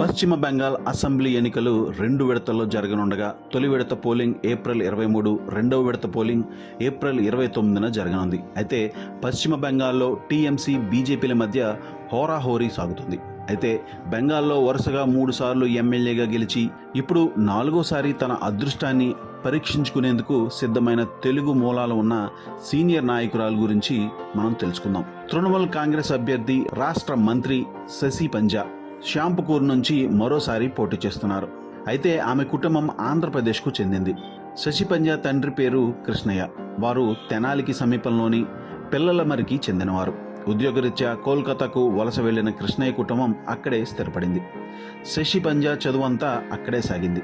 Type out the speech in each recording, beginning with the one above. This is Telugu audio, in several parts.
పశ్చిమ బెంగాల్ అసెంబ్లీ ఎన్నికలు 2 విడతల్లో జరగనుండగా తొలి విడత పోలింగ్ ఏప్రిల్ 23, రెండవ విడత పోలింగ్ ఏప్రిల్ 29న జరగనుంది. అయితే పశ్చిమ బెంగాల్లో టీఎంసీ బీజేపీల మధ్య హోరాహోరీ సాగుతుంది. అయితే బెంగాల్లో వరుసగా 3 సార్లు ఎమ్మెల్యేగా గెలిచి ఇప్పుడు 4వసారి తన అదృష్టాన్ని పరీక్షించుకునేందుకు సిద్ధమైన తెలుగు మూలాలు ఉన్న సీనియర్ నాయకురాలు గురించి మనం తెలుసుకుందాం. తృణమూల్ కాంగ్రెస్ అభ్యర్థి రాష్ట్ర మంత్రి శశి పంజా శ్యాంపుకూర్ నుంచి మరోసారి పోటీ చేస్తున్నారు. అయితే ఆమె కుటుంబం ఆంధ్రప్రదేశ్కు చెందింది. శశి పంజా తండ్రి పేరు కృష్ణయ్య. వారు తెనాలికి సమీపంలోని పిల్లలమరికి చెందినవారు. ఉద్యోగరీత్యా కోల్కతాకు వలస వెళ్లిన కృష్ణయ్య కుటుంబం అక్కడే స్థిరపడింది. శశి పంజా చదువంతా అక్కడే సాగింది.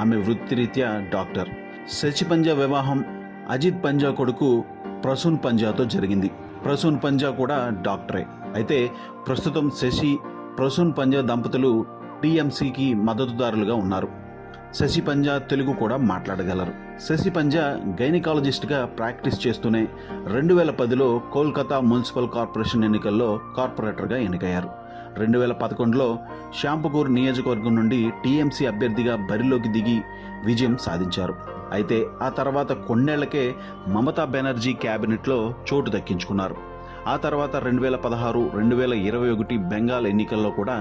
ఆమె వృత్తిరీత్యా డాక్టర్. శశి పంజా వివాహం అజిత్ పంజా కొడుకు ప్రసూన్ పంజాతో జరిగింది. ప్రసూన్ పంజా కూడా డాక్టరే. అయితే ప్రస్తుతం శశి ప్రసూన్ పంజా దంపతులు టీఎంసీకి మద్దతుదారులుగా ఉన్నారు. శశి పంజా తెలుగు కూడా మాట్లాడగలరు. శశి పంజా గైనకాలజిస్ట్గా ప్రాక్టీస్ చేస్తూనే 2010లో కోల్కతా మున్సిపల్ కార్పొరేషన్ ఎన్నికల్లో కార్పొరేటర్గా ఎన్నికయ్యారు. 2011లో శ్యాంపుకూర్ నియోజకవర్గం నుండి టీఎంసీ అభ్యర్థిగా బరిలోకి దిగి విజయం సాధించారు. అయితే ఆ తర్వాత కొన్నేళ్లకే మమతా బెనర్జీ క్యాబినెట్లో చోటు దక్కించుకున్నారు. ఆ తర్వాత 2016, 2021 బెంగాల్ ఎన్నికల్లో కూడా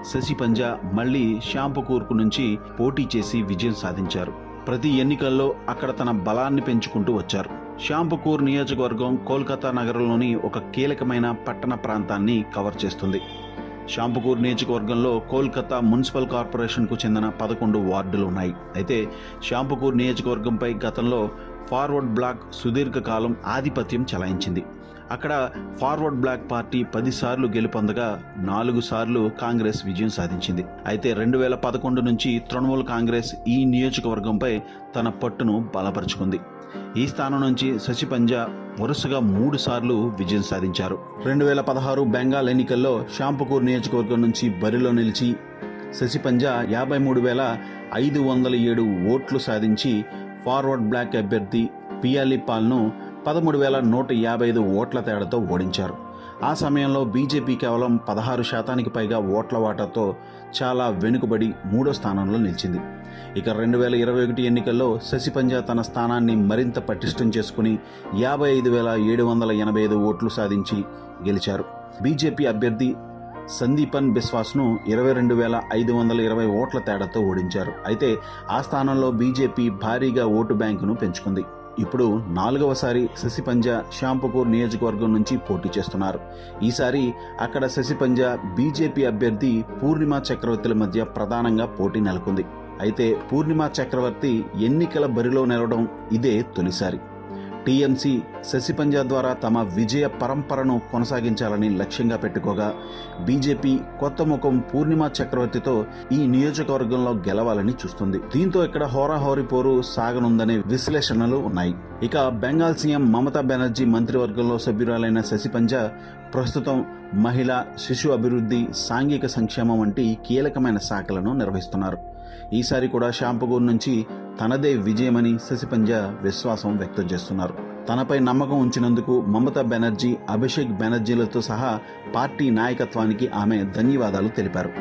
శశి పంజా మళ్లీ శ్యాంపుకూర్కు నుంచి పోటీ చేసి విజయం సాధించారు. ప్రతి ఎన్నికల్లో అక్కడ తన బలాన్ని పెంచుకుంటూ వచ్చారు. శ్యాంపుకూర్ నియోజకవర్గం కోల్కతా నగరంలోని ఒక కీలకమైన పట్టణ ప్రాంతాన్ని కవర్ చేస్తుంది. శ్యాంపుకూర్ నియోజకవర్గంలో కోల్కతా మున్సిపల్ కార్పొరేషన్కు చెందిన 11 వార్డులు ఉన్నాయి. అయితే శ్యాంపుకూర్ నియోజకవర్గంపై గతంలో ఫార్వర్డ్ బ్లాక్ సుదీర్ఘకాలం ఆధిపత్యం చెలాయించింది. అక్కడ ఫార్వర్డ్ బ్లాక్ పార్టీ 10 సార్లు గెలుపొందగా 4 సార్లు కాంగ్రెస్ విజయం సాధించింది. అయితే 2011 నుంచి తృణమూల్ కాంగ్రెస్ ఈ నియోజకవర్గంపై తన పట్టును బలపరుచుకుంది. ఈ స్థానం నుంచి శశి పంజా వరుసగా 3 సార్లు విజయం సాధించారు. 2016 బెంగాల్ ఎన్నికల్లో శ్యాంపుకూర్ నియోజకవర్గం నుంచి బరిలో నిలిచి శశి పంజా 53,507 ఓట్లు సాధించి ఫార్వర్డ్ బ్లాక్ అభ్యర్థి పియాలి పాల్ను 13,155 ఓట్ల తేడాతో ఓడించారు. ఆ సమయంలో బీజేపీ కేవలం 16% పైగా ఓట్ల వాటాతో చాలా వెనుకబడి 3వ స్థానంలో నిలిచింది. ఇక 2021 ఎన్నికల్లో శశి పంజా తన స్థానాన్ని మరింత పటిష్టం చేసుకుని 55,785 ఓట్లు సాధించి గెలిచారు. బీజేపీ అభ్యర్థి సందీపన్ బిశ్వాస్ను 22,520 ఓట్ల తేడాతో ఓడించారు. అయితే ఆ స్థానంలో బీజేపీ భారీగా ఓటు బ్యాంకును పెంచుకుంది. ఇప్పుడు 4వసారి శశి పంజా శ్యాంపుకూర్ నియోజకవర్గం నుంచి పోటీ చేస్తున్నారు. ఈసారి అక్కడ శశి పంజా బీజేపీ అభ్యర్థి పూర్ణిమా చక్రవర్తిల మధ్య ప్రధానంగా పోటీ నెలకొంది. అయితే పూర్ణిమా చక్రవర్తి ఎన్నికల బరిలో నిలవడం ఇదే తొలిసారి. టీఎంసీ శశి పంజా ద్వారా తమ విజయ పరంపరను కొనసాగించాలని లక్ష్యంగా పెట్టుకోగా బీజేపీ కొత్త ముఖం పూర్ణిమా చక్రవర్తితో ఈ నియోజకవర్గంలో గెలవాలని చూస్తుంది. దీంతో ఇక్కడ హోరాహోరీ పోరు సాగనుందనే విశ్లేషణలు ఉన్నాయి. ఇక బెంగాల్ సీఎం మమతా బెనర్జీ మంత్రివర్గంలో సభ్యురాలైన శశి పంజా ప్రస్తుతం మహిళా, శిశు అభివృద్ధి, సాంఘిక సంక్షేమం వంటి కీలకమైన శాఖలను నిర్వహిస్తున్నారు. ఈసారి కూడా శ్యాంపుకూర్ నుంచి తనదే విజయమని శశి పంజా విశ్వాసం వ్యక్తం చేస్తున్నారు. తనపై నమ్మకం ఉంచినందుకు మమతా బెనర్జీ, అభిషేక్ బెనర్జీలతో సహా పార్టీ నాయకత్వానికి ఆమె ధన్యవాదాలు తెలిపారు.